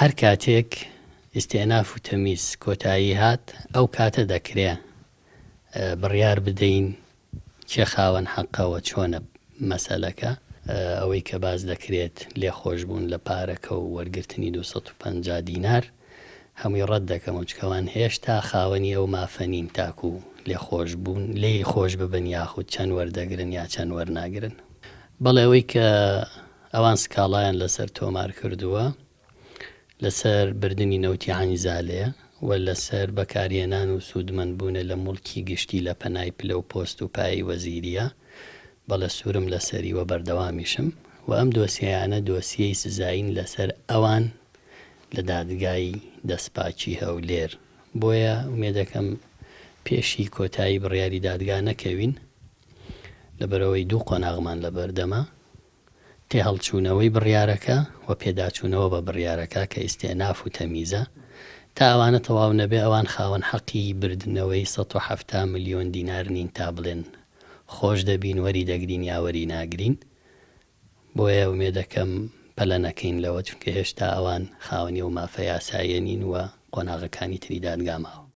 هەر کاتێک ئیستێناف و تەمیز کۆتایی هات ئەو کاتە دەکرێ بڕیار بدەین چێ خاوەن حەقەوە چۆنە مەسەلەکە. ئەوەی کە باز دەکرێت لێخۆشبوون لە پارەکە و وەرگرتنی 250 دینار هەمووی ڕەت دەکەم چکەوان هێشتا خاوەنی ئەو مافەنین تاکو لێخۆشبوون لێی خۆش ببن یاخود چەند وەردەگرن یا چەند وەرناگرن. بەڵێ ئەوەی کە ئەوان سکاڵایان لەسەر تۆمار کردووە لەسەر بردننی نەوتی عەنیزالەیە و لەسەر بەکارهێنان و سوودمەندبوونە لە موڵکی گشتی لە پەنای پلە و پۆست و پایی وەزیریە. بەڵێ سوورم لەسەریوە بەردەوامیشم و ئەم دۆسیەیانە دۆسیەی سزاین لەسەر ئەوان لە دادگای دەستپاچی هەولێر. بۆیە ومێدەکەم پێشی کۆتایی بڕیاری دادگا نەکەوین لەبەرەوەی دوو قۆناغمان لە بەردەمە تێ هەڵچوونەوەی بڕیارەکە و پێداچوونەوە بە بڕیارەکە کە ئیستێناف و تەمیزە تا ئەوانە تەواو نەبێ ئەوان خاوەن حەقی بردنەوەی 170 ملیۆن دینار نین تا بڵێن خۆش دەبین وەری دەگرین یا وەری ناگرین. بۆیە ومێدەکەم پەلە نەکەین لەوە چونکە هێشتا ئەوان خاوەنی و مافە یاساییە نین و قۆناغەکانی تری دادگاماوە.